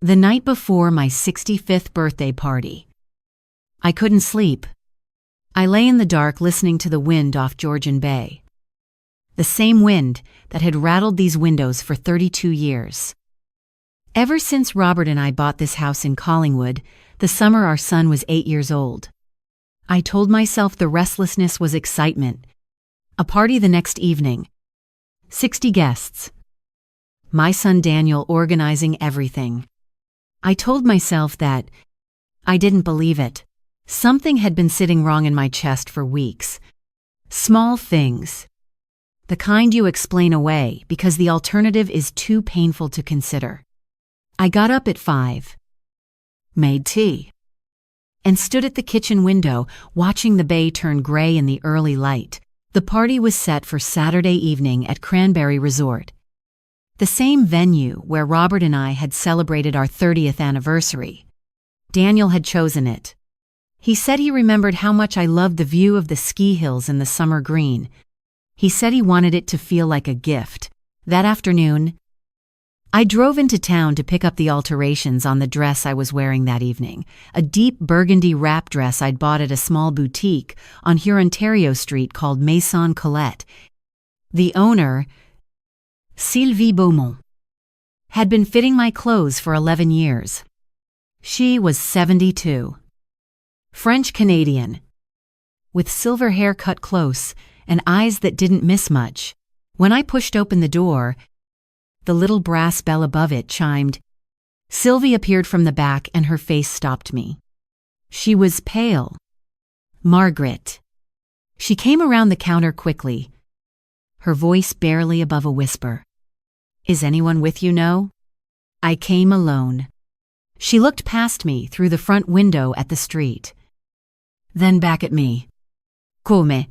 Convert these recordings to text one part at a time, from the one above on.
The night before my 65th birthday party. I couldn't sleep. I lay in the dark listening to the wind off Georgian Bay. The same wind that had rattled these windows for 32 years. Ever since Robert and I bought this house in Collingwood, the summer our son was 8 years old. I told myself the restlessness was excitement. A party the next evening. 60 guests. My son Daniel organizing everything. I told myself that I didn't believe it. Something had been sitting wrong in my chest for weeks. Small things. The kind you explain away because the alternative is too painful to consider. I got up at 5, made tea, and stood at the kitchen window watching the bay turn gray in the early light. The party was set for Saturday evening at Cranberry Resort, the same venue where Robert and I had celebrated our 30th anniversary. Daniel had chosen it. He said he remembered how much I loved the view of the ski hills in the summer green. He said he wanted it to feel like a gift. That afternoon, I drove into town to pick up the alterations on the dress I was wearing that evening, a deep burgundy wrap dress I'd bought at a small boutique on Hurontario Street called Maison Colette. The owner, Sylvie Beaumont, had been fitting my clothes for 11 years. She was 72. French-Canadian, with silver hair cut close and eyes that didn't miss much. When I pushed open the door, the little brass bell above it chimed. Sylvie appeared from the back and her face stopped me. She was pale. Margaret. She came around the counter quickly, her voice barely above a whisper. Is anyone with you, no? I came alone. She looked past me through the front window at the street. Then back at me. Come.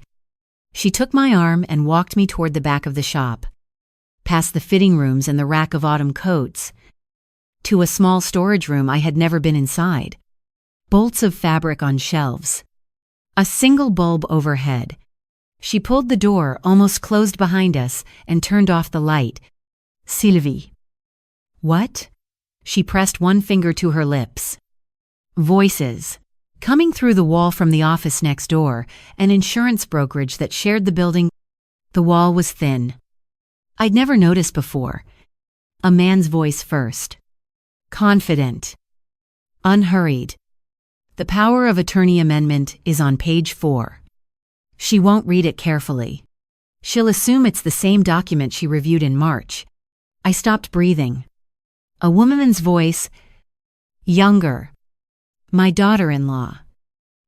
She took my arm and walked me toward the back of the shop, past the fitting rooms and the rack of autumn coats, to a small storage room I had never been inside. Bolts of fabric on shelves. A single bulb overhead. She pulled the door, almost closed behind us, and turned off the light. Sylvie. What? She pressed one finger to her lips. Voices. Coming through the wall from the office next door, an insurance brokerage that shared the building. The wall was thin. I'd never noticed before. A man's voice first. Confident. Unhurried. The power of attorney amendment is on page 4. She won't read it carefully. She'll assume it's the same document she reviewed in March. I stopped breathing. A woman's voice. Younger. My daughter-in-law.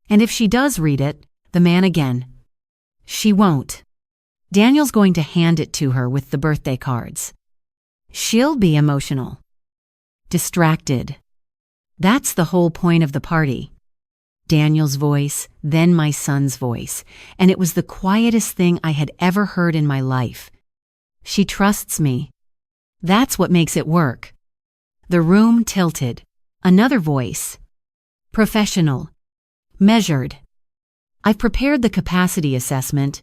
And if she does read it, the man again. She won't. Daniel's going to hand it to her with the birthday cards. She'll be emotional. Distracted. That's the whole point of the party. Daniel's voice, then my son's voice, and it was the quietest thing I had ever heard in my life. She trusts me. That's what makes it work. The room tilted. Another voice. Professional. Measured. I've prepared the capacity assessment.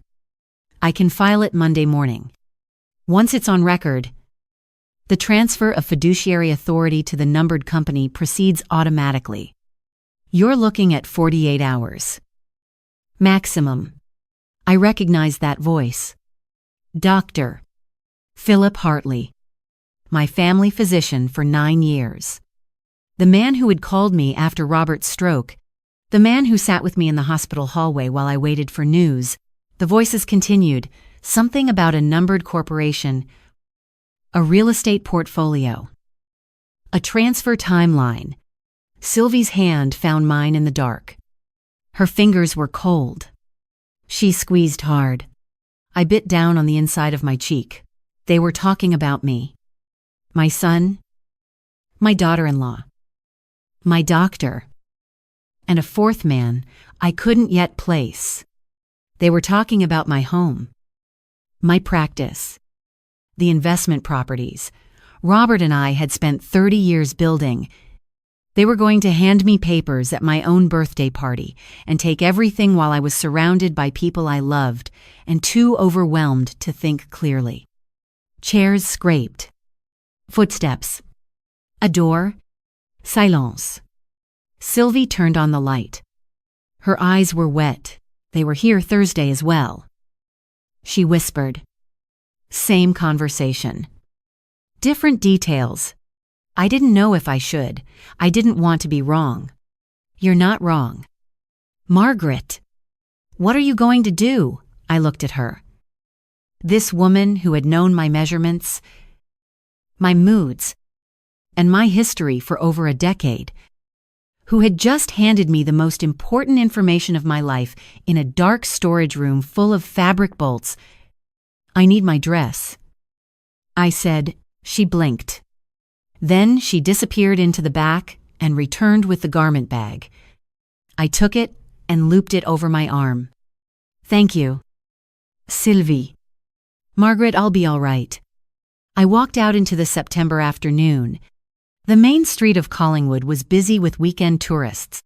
I can file it Monday morning. Once it's on record, the transfer of fiduciary authority to the numbered company proceeds automatically. You're looking at 48 hours. Maximum. I recognize that voice. Dr. Philip Hartley. My family physician for 9 years. The man who had called me after Robert's stroke. The man who sat with me in the hospital hallway while I waited for news. The voices continued, something about a numbered corporation, a real estate portfolio, a transfer timeline. Sylvie's hand found mine in the dark. Her fingers were cold. She squeezed hard. I bit down on the inside of my cheek. They were talking about me. My son, my daughter-in-law, my doctor, and a fourth man I couldn't yet place. They were talking about my home, my practice, the investment properties Robert and I had spent 30 years building. They were going to hand me papers at my own birthday party and take everything while I was surrounded by people I loved and too overwhelmed to think clearly. Chairs scraped. Footsteps. A door, Silence. Sylvie turned on the light. Her eyes were wet. They were here Thursday as well. She whispered. Same conversation. Different details. I didn't know if I should. I didn't want to be wrong. You're not wrong. Margaret. What are you going to do? I looked at her. This woman who had known my measurements, my moods, and my history for over a decade, who had just handed me the most important information of my life in a dark storage room full of fabric bolts. I need my dress. I said. She blinked. Then she disappeared into the back and returned with the garment bag. I took it and looped it over my arm. Thank you. Sylvie. Margaret, I'll be all right. I walked out into the September afternoon. The main street of Collingwood was busy with weekend tourists,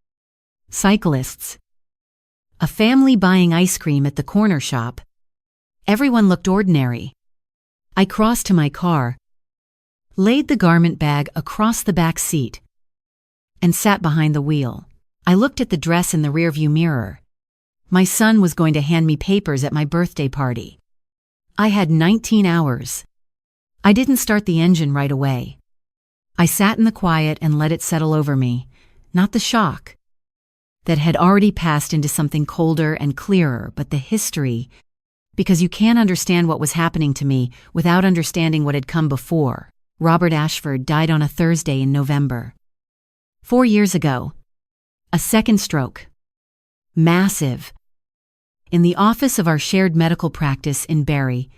cyclists, a family buying ice cream at the corner shop. Everyone looked ordinary. I crossed to my car, laid the garment bag across the back seat, and sat behind the wheel. I looked at the dress in the rearview mirror. My son was going to hand me papers at my birthday party. I had 19 hours. I didn't start the engine right away. I sat in the quiet and let it settle over me, not the shock that had already passed into something colder and clearer, but the history, because you can't understand what was happening to me without understanding what had come before. Robert Ashford died on a Thursday in November. 4 years ago. A second stroke. Massive. In the office of our shared medical practice in Barrie.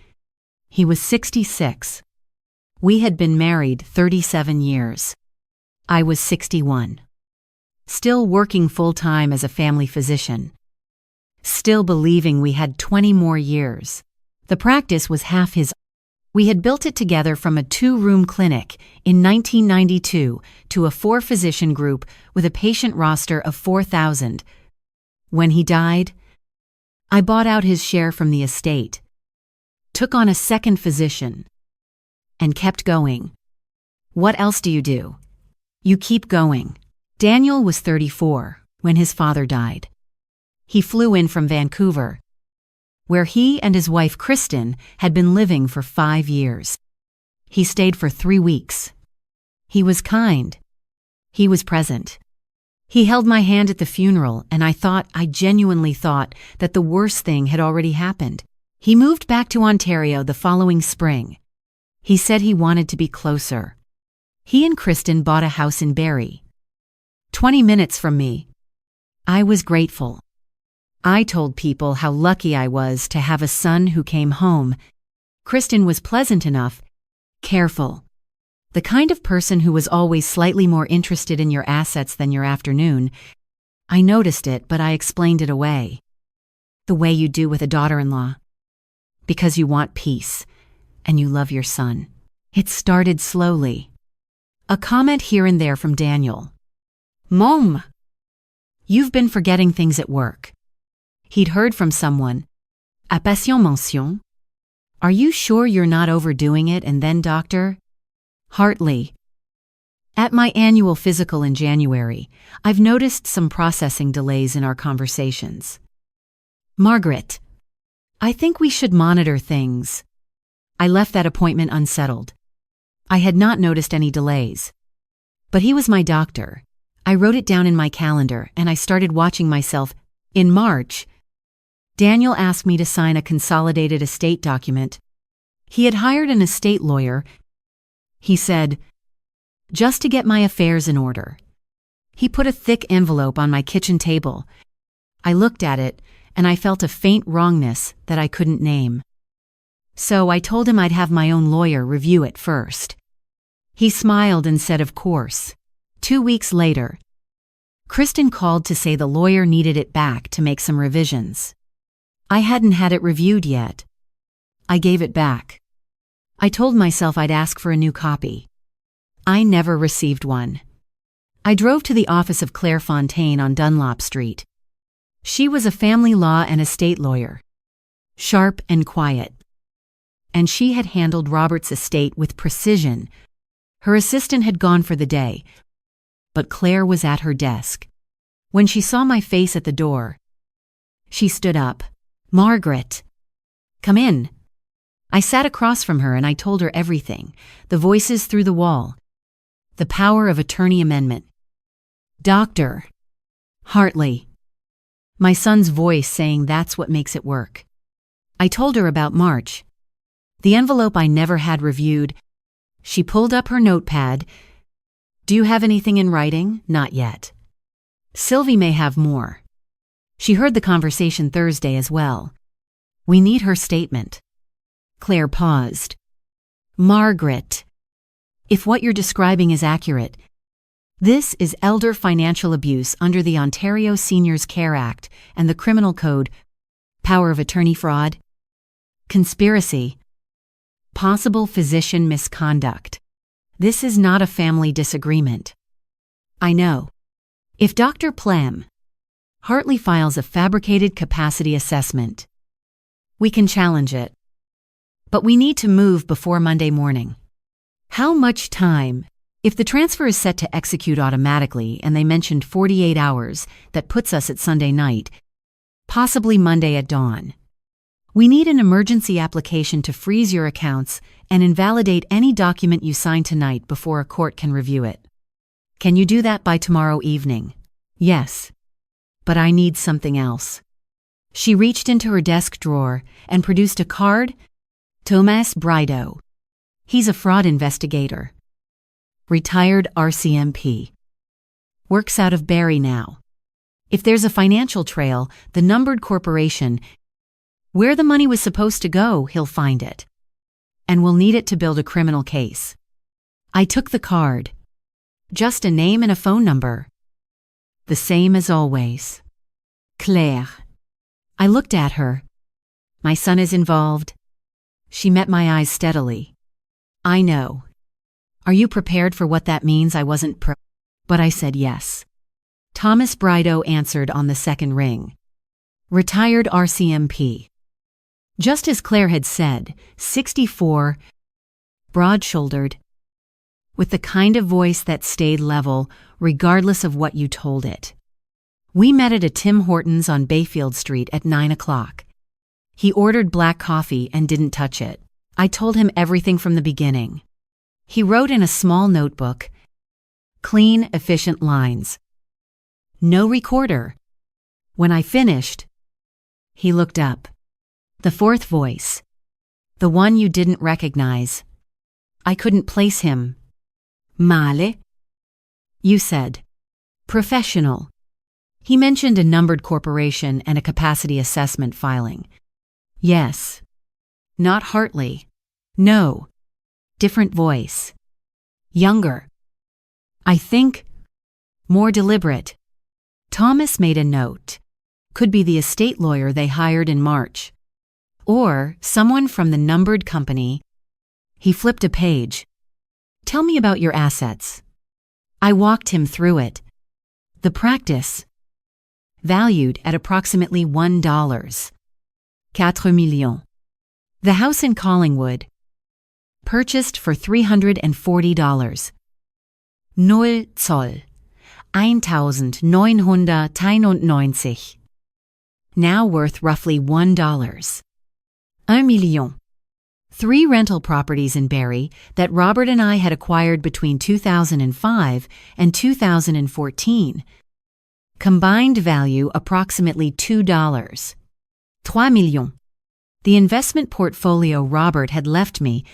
He was 66. We had been married 37 years. I was 61. Still working full-time as a family physician. Still believing we had 20 more years. The practice was half his. We had built it together from a 2-room clinic in 1992 to a 4-physician group with a patient roster of 4,000. When he died, I bought out his share from the estate, took on a second physician, and kept going. What else do? You keep going. Daniel was 34 when his father died. He flew in from Vancouver, where he and his wife Kristen had been living for 5 years. He stayed for 3 weeks. He was kind. He was present. He held my hand at the funeral, and I genuinely thought that the worst thing had already happened. He moved back to Ontario the following spring. He said he wanted to be closer. He and Kristen bought a house in Barrie, 20 minutes from me. I was grateful. I told people how lucky I was to have a son who came home. Kristen was pleasant enough, careful. The kind of person who was always slightly more interested in your assets than your afternoon. I noticed it, but I explained it away. The way you do with a daughter-in-law. Because you want peace, and you love your son. It started slowly. A comment here and there from Daniel. Mom, you've been forgetting things at work. He'd heard from someone. A patient mention. Are you sure you're not overdoing it? And then Dr. Hartley. At my annual physical in January, I've noticed some processing delays in our conversations. Margaret, I think we should monitor things. I left that appointment unsettled. I had not noticed any delays. But he was my doctor. I wrote it down in my calendar and I started watching myself. In March, Daniel asked me to sign a consolidated estate document. He had hired an estate lawyer. He said, just to get my affairs in order. He put a thick envelope on my kitchen table. I looked at it, and I felt a faint wrongness that I couldn't name. So I told him I'd have my own lawyer review it first. He smiled and said, of course. 2 weeks later, Kristen called to say the lawyer needed it back to make some revisions. I hadn't had it reviewed yet. I gave it back. I told myself I'd ask for a new copy. I never received one. I drove to the office of Claire Fontaine on Dunlop Street. She was a family law and estate lawyer, sharp and quiet. And she had handled Robert's estate with precision. Her assistant had gone for the day. but Claire was at her desk. When she saw my face at the door, she stood up. "Margaret, come in." I sat across from her and I told her everything, the voices through the wall, the power of attorney amendment. "Dr. Hartley." My son's voice saying that's what makes it work. I told her about March, the envelope I never had reviewed. She pulled up her notepad. "Do you have anything in writing?" "Not yet. Sylvie may have more." She heard the conversation Thursday as well. "We need her statement." Claire paused. "Margaret, if what you're describing is accurate, this is elder financial abuse under the Ontario Seniors Care Act and the Criminal Code, power of attorney fraud, conspiracy, possible physician misconduct. This is not a family disagreement." "I know. If Dr. Plem Hartley files a fabricated capacity assessment, we can challenge it. But we need to move before Monday morning." "How much time?" "If the transfer is set to execute automatically and they mentioned 48 hours, that puts us at Sunday night, possibly Monday at dawn. We need an emergency application to freeze your accounts and invalidate any document you sign tonight before a court can review it. Can you do that by tomorrow evening?" "Yes. But I need something else." She reached into her desk drawer and produced a card. "Thomas Brideau. He's a fraud investigator. Retired RCMP. Works out of Barrie now. If there's a financial trail, the numbered corporation, where the money was supposed to go, he'll find it. And we'll need it to build a criminal case." I took the card. Just a name and a phone number. The same as always. Claire. I looked at her. "My son is involved." She met my eyes steadily. "I know. Are you prepared for what that means?" I wasn't but I said yes. Thomas Brideau answered on the second ring. Retired RCMP. Just as Claire had said, 64, broad-shouldered, with the kind of voice that stayed level regardless of what you told it. We met at a Tim Hortons on Bayfield Street at 9 o'clock. He ordered black coffee and didn't touch it. I told him everything from the beginning. He wrote in a small notebook, clean, efficient lines. No recorder. When I finished, he looked up. The fourth voice. The one you didn't recognize. I couldn't place him. Male? You said. Professional. He mentioned a numbered corporation and a capacity assessment filing. Yes. Not Hartley. No. Different voice. Younger. I think. More deliberate. Thomas made a note. Could be the estate lawyer they hired in March. Or someone from the numbered company. He flipped a page. Tell me about your assets. I walked him through it. The practice. Valued at approximately $1. 4 millions. The house in Collingwood. Purchased for $340. Null Zoll. 1991. Now worth roughly $1. 1 million. 3 rental properties in Barrie that Robert and I had acquired between 2005 and 2014. Combined value approximately $2. 3 millions. The investment portfolio Robert had left me,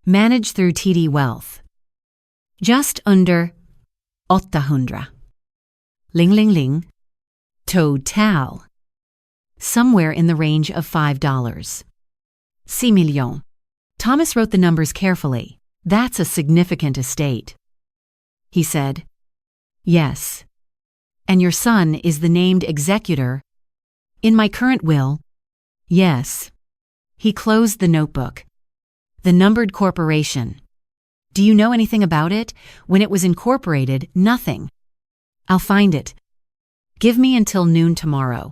managed through TD Wealth. Just under 800. Ling ling ling. Total. Somewhere in the range of $5. 6 millions. Thomas wrote the numbers carefully. That's a significant estate. He said, Yes. And your son is the named executor? In my current will? Yes. He closed the notebook. The numbered corporation. Do you know anything about it? When it was incorporated, nothing. I'll find it. Give me until noon tomorrow.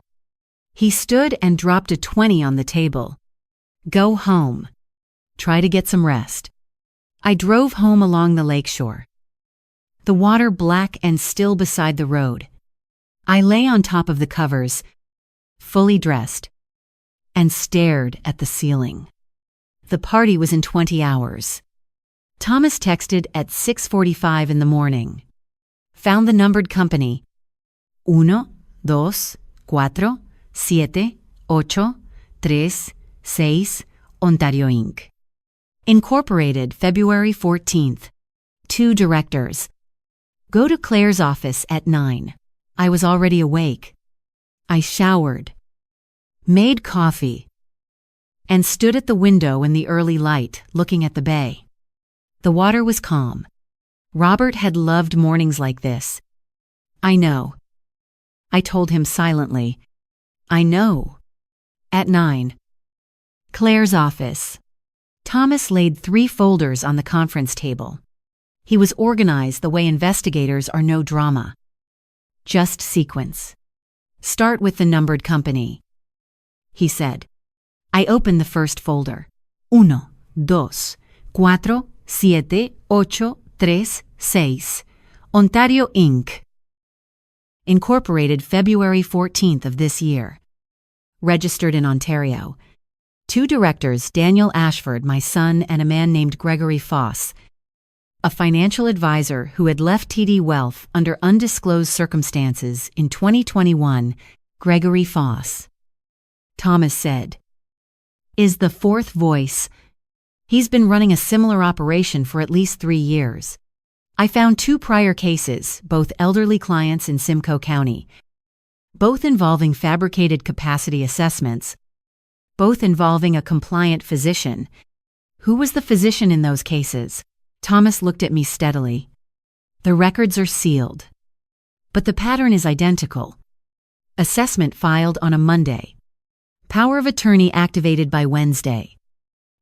He stood and dropped a 20 on the table. Go home. Try to get some rest. I drove home along the lakeshore. the water black and still beside the road. I lay on top of the covers, fully dressed, and stared at the ceiling. The party was in 20 hours. Thomas texted at 6:45 in the morning. Found the numbered company. 1, 2, 4, 7, 8, 3, 6, Ontario Inc. Incorporated February 14th. 2 directors. Go to Claire's office at 9. I was already awake. I showered, made coffee, and stood at the window in the early light, looking at the bay. The water was calm. Robert had loved mornings like this. I know. I told him silently. I know. At 9. Claire's office. Thomas laid 3 folders on the conference table. He was organized the way investigators are: no drama. Just sequence. Start with the numbered company, he said. I opened the first folder. 1, 2, 4, 7, 8, 3, 6. Ontario Inc. Incorporated February 14th of this year. Registered in Ontario. 2 directors, Daniel Ashford, my son, and a man named Gregory Foss, a financial advisor who had left TD Wealth under undisclosed circumstances in 2021, Gregory Foss. Thomas said, is the 4th voice. He's been running a similar operation for at least 3 years. I found 2 prior cases, both elderly clients in Simcoe County, both involving fabricated capacity assessments, both involving a compliant physician. Who was the physician in those cases? Thomas looked at me steadily. The records are sealed. But the pattern is identical. Assessment filed on a Monday. Power of attorney activated by Wednesday.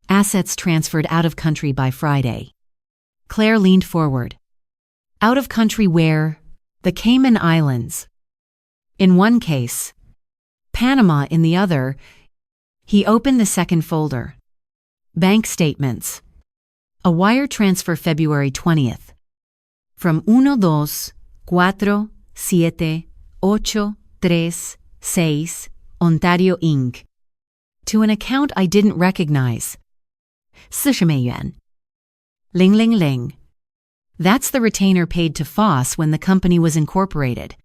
Assets transferred out of country by Friday. Claire leaned forward. Out of country where? The Cayman Islands. In one case. Panama in the other. He opened the second folder. Bank statements. A wire transfer February 20th. From 1, 2, 4, 7, 8, 3, 6, Ontario Inc. to an account I didn't recognize. 40美元. Ling ling ling. That's the retainer paid to Foss when the company was incorporated.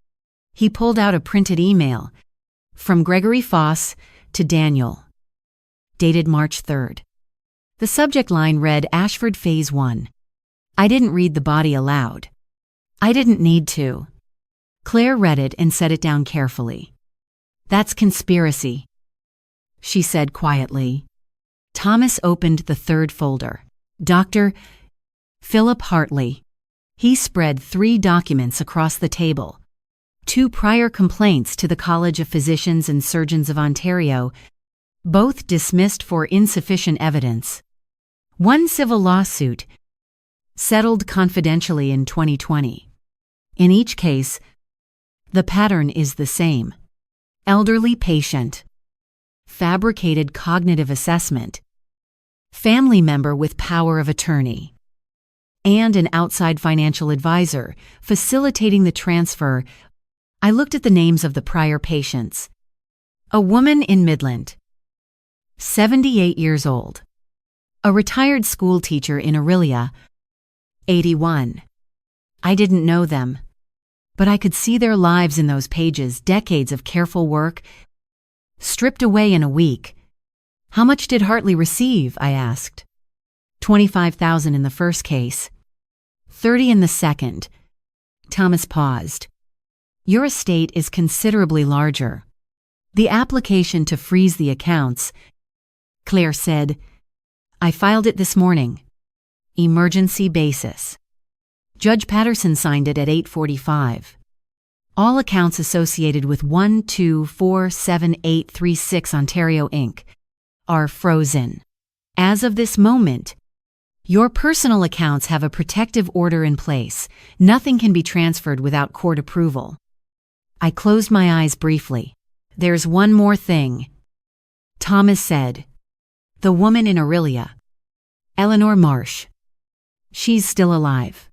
He pulled out a printed email. From Gregory Foss to Daniel. Dated March 3rd. The subject line read Ashford Phase 1. I didn't read the body aloud. I didn't need to. Claire read it and set it down carefully. That's conspiracy, she said quietly. Thomas opened the 3rd folder. Dr. Philip Hartley. He spread 3 documents across the table. 2 prior complaints to the College of Physicians and Surgeons of Ontario, both dismissed for insufficient evidence. 1 civil lawsuit, settled confidentially in 2020. In each case, the pattern is the same. Elderly patient. Fabricated cognitive assessment. Family member with power of attorney. And an outside financial advisor facilitating the transfer. I looked at the names of the prior patients. A woman in Midland. 78 years old. A retired school teacher in Aurelia. 81. I didn't know them, but I could see their lives in those pages, decades of careful work, stripped away in a week. How much did Hartley receive? I asked. $25,000 in the first case. $30,000 in the second. Thomas paused. Your estate is considerably larger. The application to freeze the accounts, Claire said. I filed it this morning. Emergency basis. Judge Patterson signed it at 8:45. All accounts associated with 1247836 Ontario Inc. are frozen. As of this moment, your personal accounts have a protective order in place. Nothing can be transferred without court approval. I closed my eyes briefly. There's one more thing, Thomas said. The woman in Aurelia. Eleanor Marsh. She's still alive.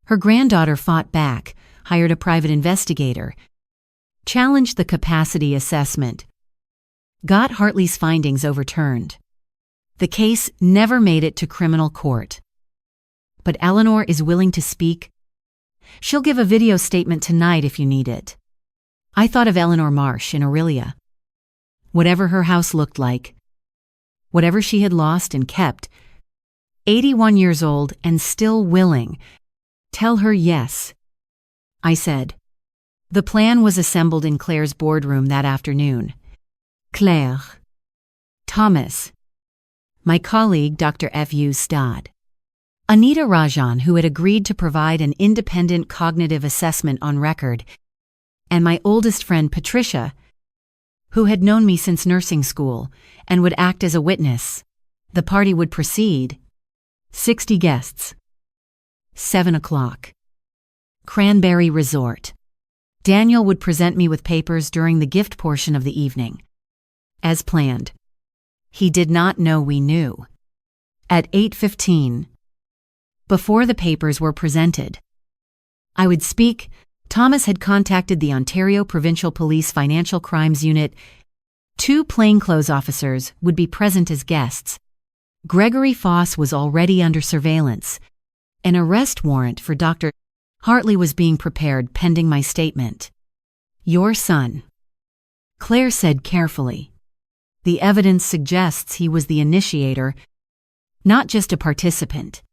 Her granddaughter fought back, hired a private investigator, challenged the capacity assessment, got Hartley's findings overturned. The case never made it to criminal court. But Eleanor is willing to speak. She'll give a video statement tonight if you need it. I thought of Eleanor Marsh in Aurelia. Whatever her house looked like, whatever she had lost and kept, 81 years old and still willing, tell her yes. I said. The plan was assembled in Claire's boardroom that afternoon. Claire, Thomas, my colleague Dr. F.U. Stad, Anita Rajan, who had agreed to provide an independent cognitive assessment on record, and my oldest friend Patricia, who had known me since nursing school and would act as a witness. The party would proceed. 60 guests. 7 o'clock. Cranberry Resort. Daniel would present me with papers during the gift portion of the evening. As planned. He did not know we knew. At 8:15, before the papers were presented, I would speak. Thomas had contacted the Ontario Provincial Police Financial Crimes Unit. 2 plainclothes officers would be present as guests. Gregory Foss was already under surveillance. An arrest warrant for Dr. Hartley was being prepared pending my statement. Your son, Claire said carefully. The evidence suggests he was the initiator, not just a participant.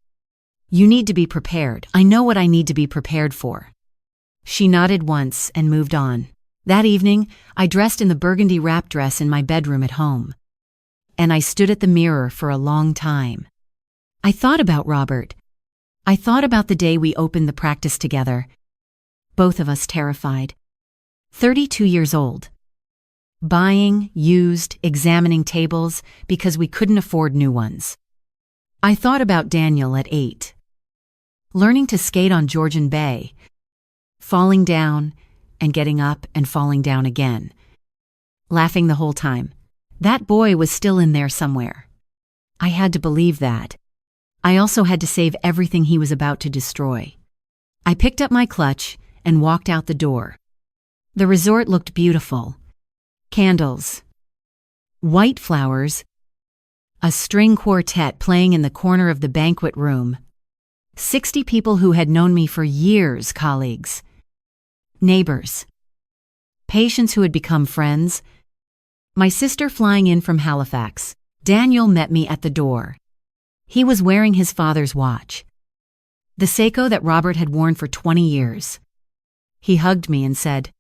You need to be prepared. I know what I need to be prepared for. She nodded once and moved on. That evening, I dressed in the burgundy wrap dress in my bedroom at home. And I stood at the mirror for a long time. I thought about Robert. I thought about the day we opened the practice together. Both of us terrified. 32 years old. Buying, used, examining tables because we couldn't afford new ones. I thought about Daniel at 8. Learning to skate on Georgian Bay. Falling down and getting up and falling down again. Laughing the whole time. That boy was still in there somewhere. I had to believe that. I also had to save everything he was about to destroy. I picked up my clutch and walked out the door. The resort looked beautiful. Candles. White flowers. A string quartet playing in the corner of the banquet room. 60 people who had known me for years, colleagues. Neighbors. Patients who had become friends. My sister flying in from Halifax. Daniel met me at the door. He was wearing his father's watch. The Seiko that Robert had worn for 20 years. He hugged me and said,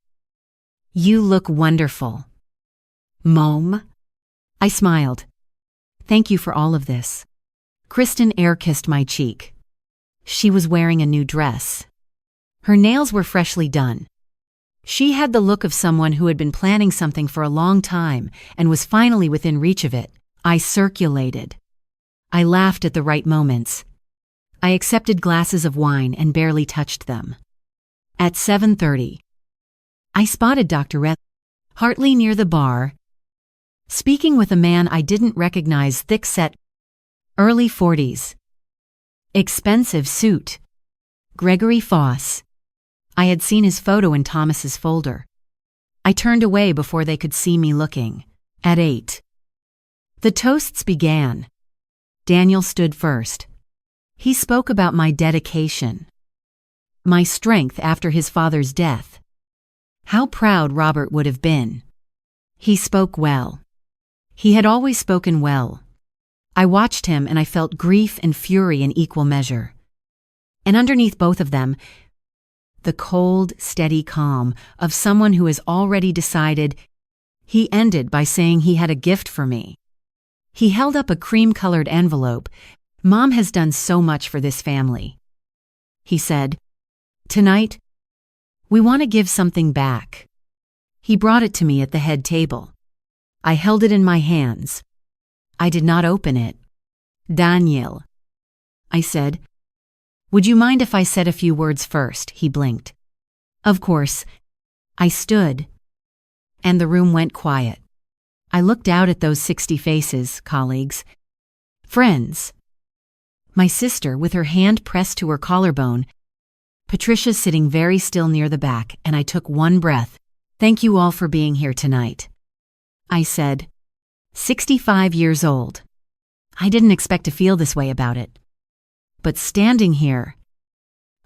"You look wonderful." Mom? I smiled. Thank you for all of this. Kristen air-kissed my cheek. She was wearing a new dress. Her nails were freshly done. She had the look of someone who had been planning something for a long time and was finally within reach of it. I circulated. I laughed at the right moments. I accepted glasses of wine and barely touched them. At 7:30, I spotted Dr. Hartley near the bar, speaking with a man I didn't recognize, thick-set, early 40s. Expensive suit. Gregory Foss. I had seen his photo in Thomas's folder. I turned away before they could see me looking. At 8. The toasts began. Daniel stood first. He spoke about my dedication. My strength after his father's death. How proud Robert would have been. He spoke well. He had always spoken well. I watched him and I felt grief and fury in equal measure. And underneath both of them, the cold, steady calm of someone who has already decided. He ended by saying he had a gift for me. He held up a cream-colored envelope. Mom has done so much for this family. He said, "Tonight, we want to give something back." He brought it to me at the head table. I held it in my hands. I did not open it. "Daniel," I said. "Would you mind if I said a few words first?" He blinked. Of course. I stood, and the room went quiet. I looked out at those 60 faces, colleagues, friends. My sister, with her hand pressed to her collarbone, Patricia's sitting very still near the back, and I took one breath. "Thank you all for being here tonight," I said. 65 years old. I didn't expect to feel this way about it. But standing here,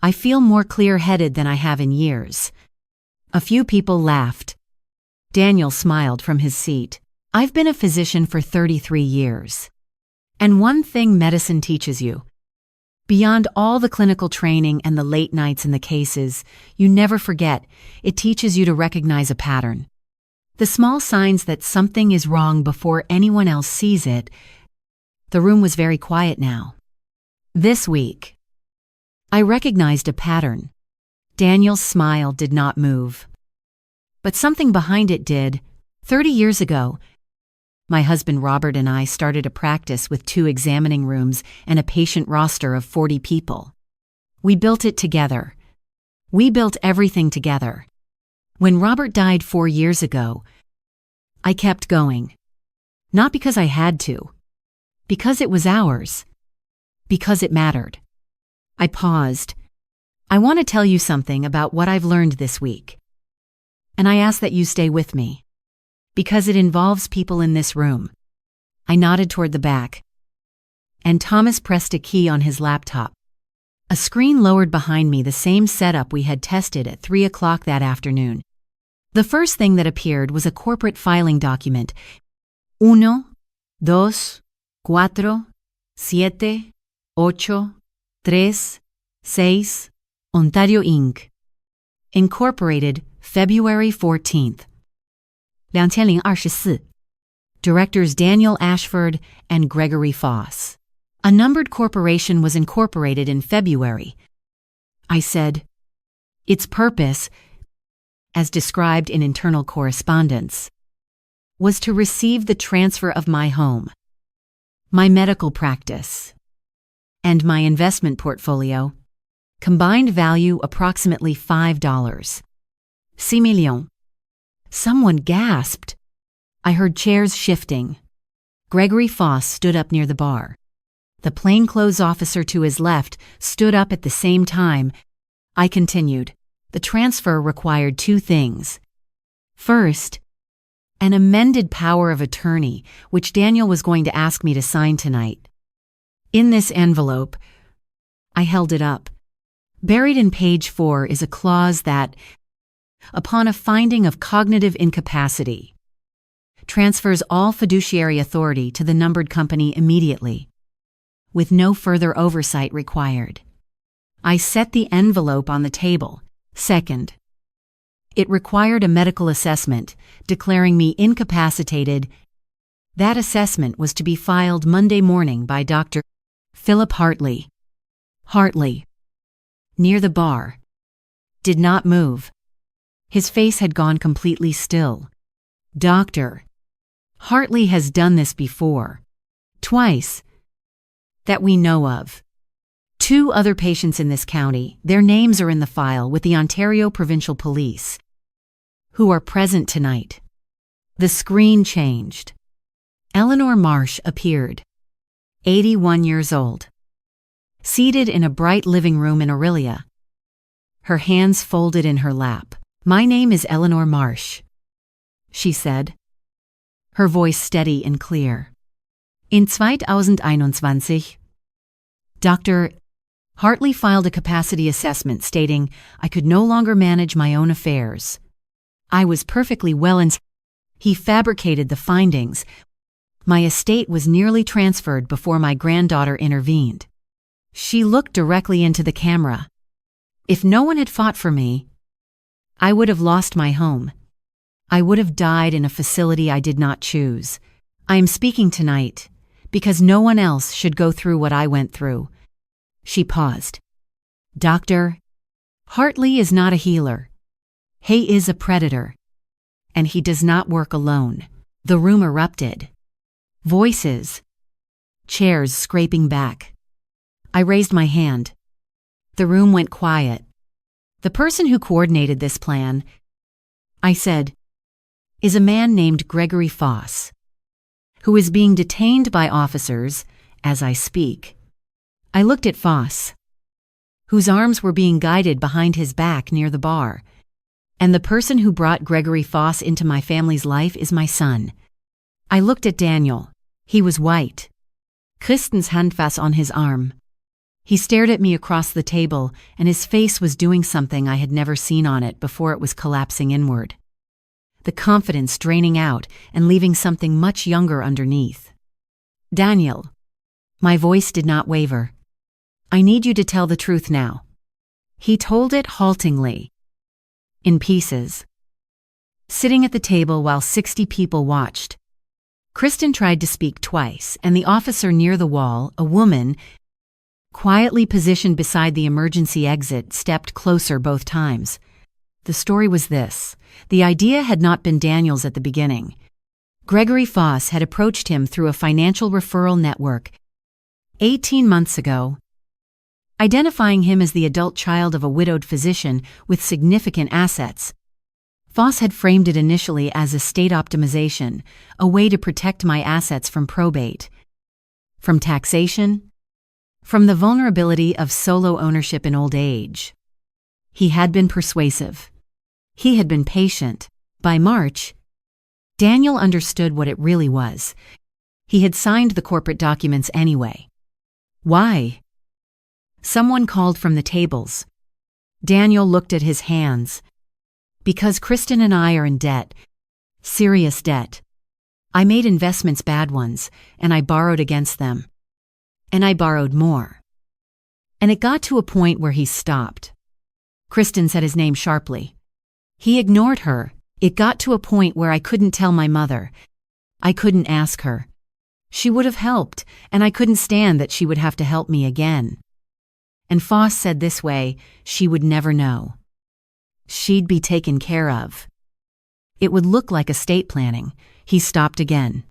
I feel more clear-headed than I have in years. A few people laughed. Daniel smiled from his seat. "I've been a physician for 33 years. And one thing medicine teaches you, beyond all the clinical training and the late nights in the cases, you never forget, it teaches you to recognize a pattern. The small signs that something is wrong before anyone else sees it." The room was very quiet now. "This week, I recognized a pattern." Daniel's smile did not move. But something behind it did. 30 years ago, my husband Robert and I started a practice with 2 examining rooms and a patient roster of 40 people. We built it together. We built everything together. When Robert died 4 years ago, I kept going. Not because I had to. Because it was ours. Because it mattered. I paused. "I want to tell you something about what I've learned this week. And I ask that you stay with me. Because it involves people in this room." I nodded toward the back. And Thomas pressed a key on his laptop. A screen lowered behind me, the same setup we had tested at 3 o'clock that afternoon. The first thing that appeared was a corporate filing document. 1, 2, 4, 7, 8, 3, 6, Ontario Inc. Incorporated, February 14th. 2024. Directors Daniel Ashford and Gregory Foss. A numbered corporation was incorporated in February. I said, "Its purpose, as described in internal correspondence, was to receive the transfer of my home, my medical practice, and my investment portfolio, combined value approximately $5. 6 millions. Someone gasped. I heard chairs shifting. Gregory Foss stood up near the bar. The plainclothes officer to his left stood up at the same time. I continued. The transfer required 2 things. First, an amended power of attorney, which Daniel was going to ask me to sign tonight. In this envelope, I held it up. Buried in page 4 is a clause that, upon a finding of cognitive incapacity, transfers all fiduciary authority to the numbered company immediately, with no further oversight required. I set the envelope on the table. Second, it required a medical assessment declaring me incapacitated. That assessment was to be filed Monday morning by Dr. Philip Hartley. Hartley, near the bar, did not move. His face had gone completely still. Dr. Hartley has done this before. Twice. That we know of. 2 other patients in this county, their names are in the file with the Ontario Provincial Police, who are present tonight. The screen changed. Eleanor Marsh appeared. 81 years old. Seated in a bright living room in Aurelia. Her hands folded in her lap. "My name is Eleanor Marsh," she said, her voice steady and clear. "In 2021, Dr. Hartley filed a capacity assessment stating I could no longer manage my own affairs. I was perfectly well and he fabricated the findings. My estate was nearly transferred before my granddaughter intervened." She looked directly into the camera. "If no one had fought for me, I would have lost my home. I would have died in a facility I did not choose. I am speaking tonight because no one else should go through what I went through." She paused. "Dr. Hartley is not a healer. He is a predator. And he does not work alone." The room erupted. Voices. Chairs scraping back. I raised my hand. The room went quiet. "The person who coordinated this plan," I said, "is a man named Gregory Foss, who is being detained by officers as I speak." I looked at Foss. whose arms were being guided behind his back near the bar. And the person who brought Gregory Foss into my family's life is my son. I looked at Daniel. He was white. Kristen's handfass on his arm. He stared at me across the table, and his face was doing something I had never seen on it before it was collapsing inward. The confidence draining out and leaving something much younger underneath. Daniel. My voice did not waver. I need you to tell the truth now. He told it haltingly. In pieces. Sitting at the table while 60 people watched. Kristen tried to speak twice, and the officer near the wall, a woman, quietly positioned beside the emergency exit, stepped closer both times. The story was this. The idea had not been Daniel's at the beginning. Gregory Foss had approached him through a financial referral network 18 months ago, identifying him as the adult child of a widowed physician with significant assets. Foss had framed it initially as estate optimization, a way to protect my assets from probate, from taxation, from the vulnerability of solo ownership in old age. He had been persuasive. He had been patient. By March, Daniel understood what it really was. He had signed the corporate documents anyway. Why? Someone called from the tables. Daniel looked at his hands. Because Kristen and I are in debt. Serious debt. I made investments, bad ones, and I borrowed against them. And I borrowed more. And it got to a point where he stopped. Kristen said his name sharply. He ignored her. It got to a point where I couldn't tell my mother. I couldn't ask her. She would have helped, and I couldn't stand that she would have to help me again. And Foss said this way, she would never know. She'd be taken care of. It would look like estate planning. He stopped again.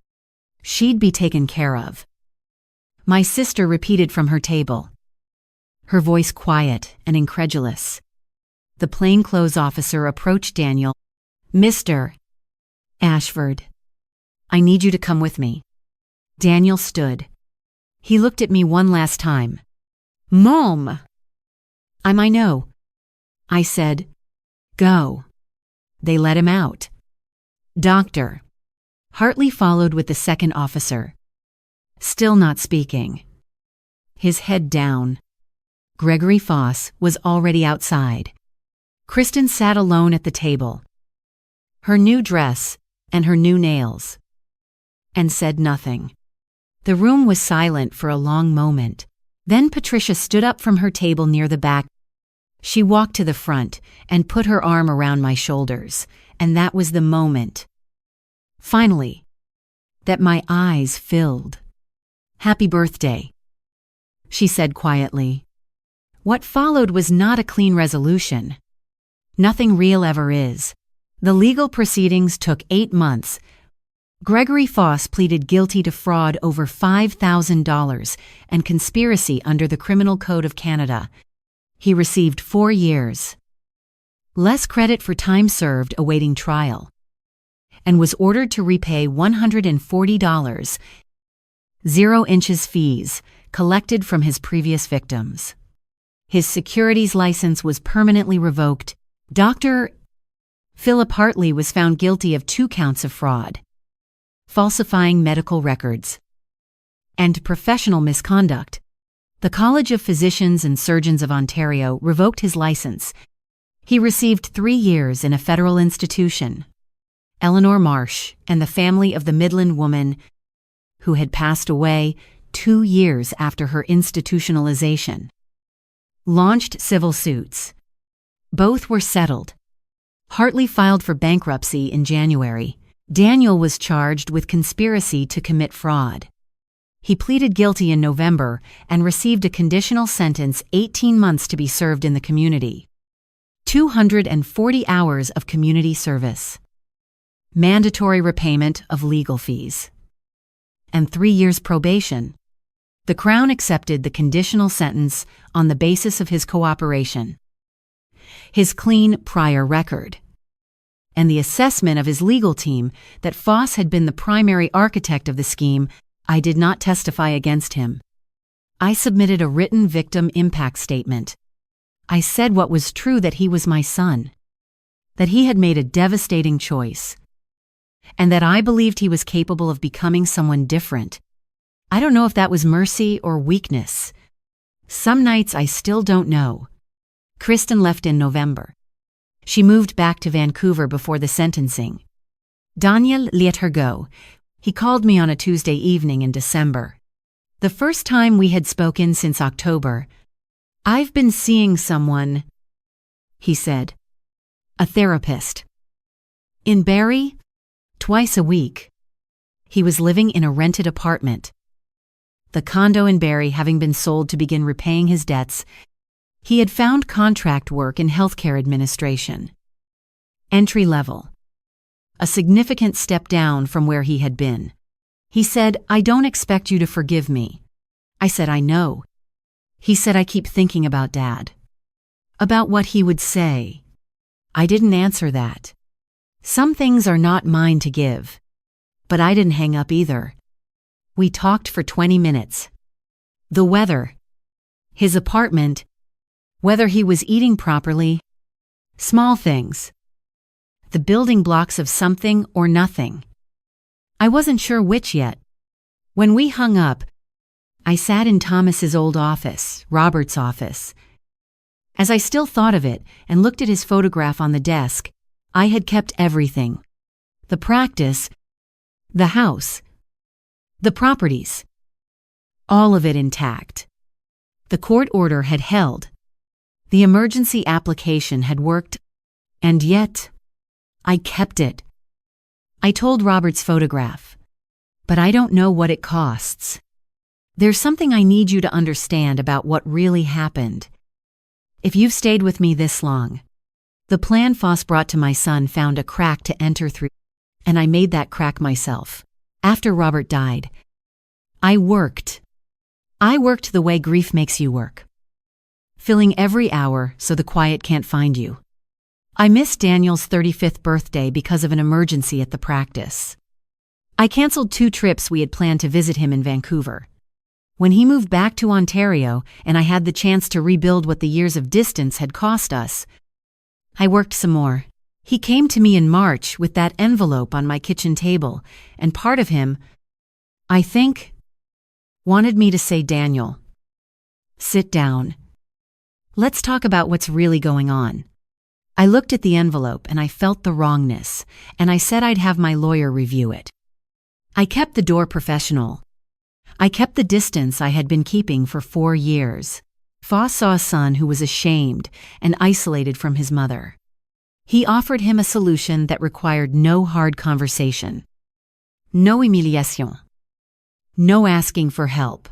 She'd be taken care of. My sister repeated from her table. Her voice quiet and incredulous. The plainclothes officer approached Daniel. Mr. Ashford, I need you to come with me. Daniel stood. He looked at me one last time. Mom! I know. I said, go. They let him out. Doctor. Hartley followed with the second officer. Still not speaking. His head down. Gregory Foss was already outside. Kristen sat alone at the table. Her new dress and her new nails. And said nothing. The room was silent for a long moment. Then Patricia stood up from her table near the back. She walked to the front and put her arm around my shoulders, and that was the moment. Finally, that my eyes filled. Happy birthday, she said quietly. What followed was not a clean resolution. Nothing real ever is. The legal proceedings took 8 months. Gregory Foss pleaded guilty to fraud over $5,000 and conspiracy under the Criminal Code of Canada. He received 4 years. Less credit for time served awaiting trial. And was ordered to repay $140, 0 inches fees, collected from his previous victims. His securities license was permanently revoked. Dr. Philip Hartley was found guilty of 2 counts of fraud, falsifying medical records, and professional misconduct. The College of Physicians and Surgeons of Ontario revoked his license. He received 3 years in a federal institution. Eleanor Marsh and the family of the Midland woman who had passed away 2 years after her institutionalization launched civil suits. Both were settled. Hartley filed for bankruptcy in January. Daniel was charged with conspiracy to commit fraud. He pleaded guilty in November and received a conditional sentence, 18 months to be served in the community. 240 hours of community service. Mandatory repayment of legal fees. And 3 years probation. The Crown accepted the conditional sentence on the basis of his cooperation, his clean prior record, and the assessment of his legal team that Foss had been the primary architect of the scheme. I did not testify against him. I submitted a written victim impact statement. I said what was true, that he was my son, that he had made a devastating choice, and that I believed he was capable of becoming someone different. I don't know if that was mercy or weakness. Some nights I still don't know. Kristen left in November. She moved back to Vancouver before the sentencing. Daniel let her go. He called me on a Tuesday evening in December. The first time we had spoken since October. "I've been seeing someone," he said. "A therapist. In Barrie, twice a week." He was living in a rented apartment. The condo in Barrie having been sold to begin repaying his debts, he had found contract work in healthcare administration. Entry level. A significant step down from where he had been. He said, "I don't expect you to forgive me." I said, "I know." He said, "I keep thinking about Dad. About what he would say." I didn't answer that. Some things are not mine to give. But I didn't hang up either. We talked for 20 minutes. The weather. His apartment. Whether he was eating properly. Small things. The building blocks of something or nothing. I wasn't sure which yet. When we hung up, I sat in Thomas's old office, Robert's office. As I still thought of it and looked at his photograph on the desk, I had kept everything. The practice, the house, the properties. All of it intact. The court order had held. The emergency application had worked, and yet, I kept it. I told Robert's photograph, but I don't know what it costs. There's something I need you to understand about what really happened. If you've stayed with me this long, the plan Foss brought to my son found a crack to enter through, and I made that crack myself. After Robert died, I worked. I worked the way grief makes you work. Filling every hour so the quiet can't find you. I missed Daniel's 35th birthday because of an emergency at the practice. I canceled 2 trips we had planned to visit him in Vancouver. When he moved back to Ontario and I had the chance to rebuild what the years of distance had cost us, I worked some more. He came to me in March with that envelope on my kitchen table, and part of him, I think, wanted me to say, "Daniel, sit down. Let's talk about what's really going on." I looked at the envelope and I felt the wrongness, and I said I'd have my lawyer review it. I kept the door professional. I kept the distance I had been keeping for 4 years. Foss saw a son who was ashamed and isolated from his mother. He offered him a solution that required no hard conversation. No humiliation. No asking for help.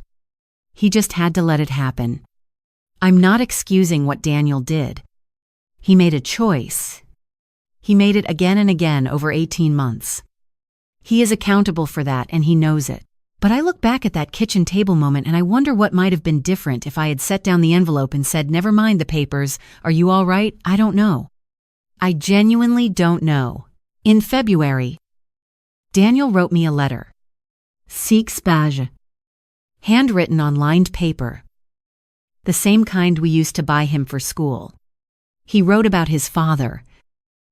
He just had to let it happen. I'm not excusing what Daniel did. He made a choice. He made it again and again over 18 months. He is accountable for that, and he knows it. But I look back at that kitchen table moment and I wonder what might have been different if I had set down the envelope and said, "Never mind the papers, are you all right?" I don't know. I genuinely don't know. In February, Daniel wrote me a letter. 6 pages. Handwritten on lined paper. The same kind we used to buy him for school. He wrote about his father.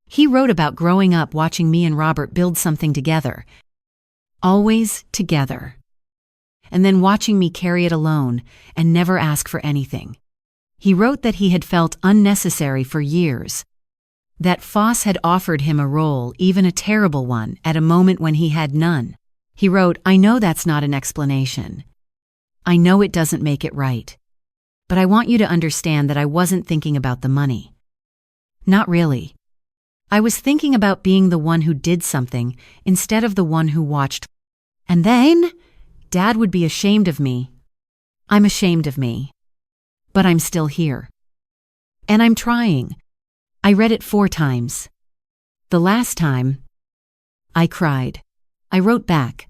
He wrote about growing up watching me and Robert build something together. Always together. And then watching me carry it alone and never ask for anything. He wrote that he had felt unnecessary for years. That Foss had offered him a role, even a terrible one, at a moment when he had none. He wrote, "I know that's not an explanation. I know it doesn't make it right. But I want you to understand that I wasn't thinking about the money. Not really. I was thinking about being the one who did something instead of the one who watched. And then, Dad would be ashamed of me. I'm ashamed of me. But I'm still here. And I'm trying." I read it 4 times. The last time, I cried. I wrote back.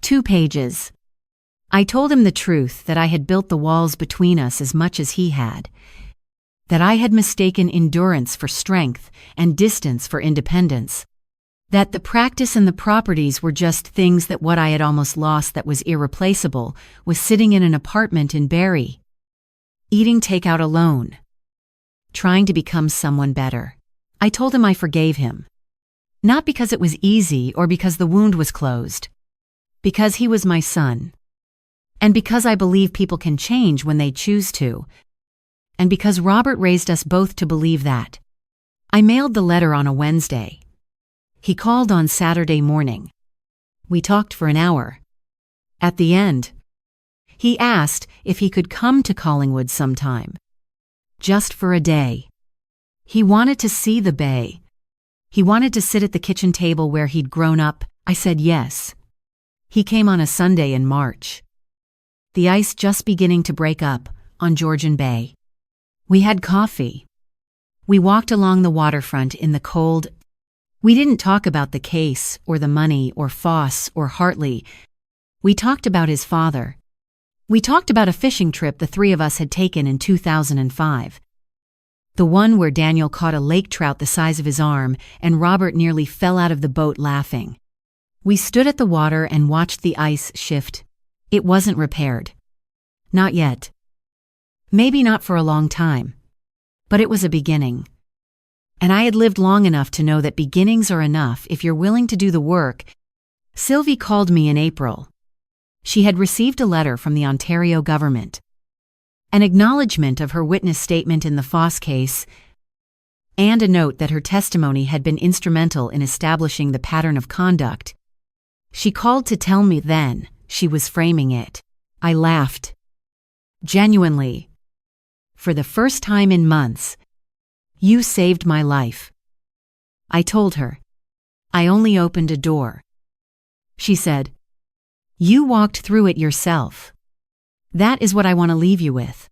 2 pages. I told him the truth, that I had built the walls between us as much as he had. That I had mistaken endurance for strength and distance for independence. That the practice and the properties were just things, that what I had almost lost that was irreplaceable was sitting in an apartment in Barrie. Eating takeout alone. trying to become someone better. I told him I forgave him. Not because it was easy or because the wound was closed. Because he was my son. And because I believe people can change when they choose to. And because Robert raised us both to believe that. I mailed the letter on a Wednesday. He called on Saturday morning. We talked for an hour. At the end, he asked if he could come to Collingwood sometime. Just for a day. He wanted to see the bay. He wanted to sit at the kitchen table where he'd grown up. I said yes. He came on a Sunday in March. The ice just beginning to break up on Georgian Bay. We had coffee. We walked along the waterfront in the cold. We didn't talk about the case or the money or Foss or Hartley. We talked about his father. We talked about a fishing trip the three of us had taken in 2005. The one where Daniel caught a lake trout the size of his arm and Robert nearly fell out of the boat laughing. We stood at the water and watched the ice shift. It wasn't repaired. Not yet. Maybe not for a long time. But it was a beginning. And I had lived long enough to know that beginnings are enough if you're willing to do the work. Sylvie called me in April. She had received a letter from the Ontario government. An acknowledgement of her witness statement in the Foss case, and a note that her testimony had been instrumental in establishing the pattern of conduct. She called to tell me then she was framing it. I laughed. Genuinely. For the first time in months. You saved my life. I told her. I only opened a door. She said, you walked through it yourself. That is what I want to leave you with.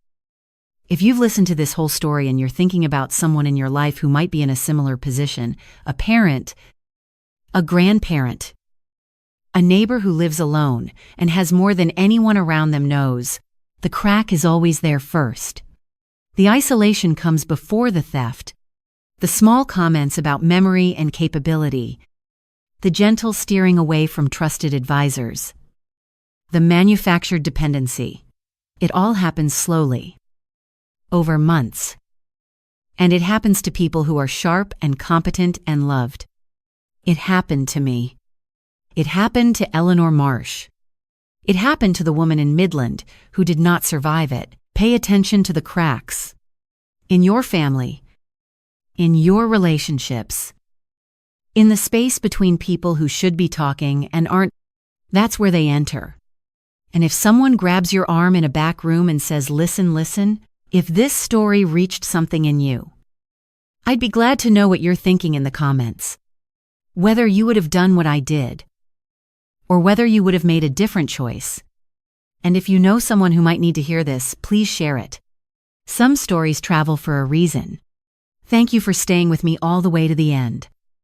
If you've listened to this whole story and you're thinking about someone in your life who might be in a similar position, a parent, a grandparent, a neighbor who lives alone and has more than anyone around them knows, the crack is always there first. The isolation comes before the theft. The small comments about memory and capability. The gentle steering away from trusted advisors. The manufactured dependency. It all happens slowly. Over months. And it happens to people who are sharp and competent and loved. It happened to me. It happened to Eleanor Marsh. It happened to the woman in Midland who did not survive it. Pay attention to the cracks. In your family. In your relationships. In the space between people who should be talking and aren't. That's where they enter. And if someone grabs your arm in a back room and says, listen, listen, if this story reached something in you, I'd be glad to know what you're thinking in the comments. Whether you would have done what I did. Or whether you would have made a different choice. And if you know someone who might need to hear this, please share it. Some stories travel for a reason. Thank you for staying with me all the way to the end.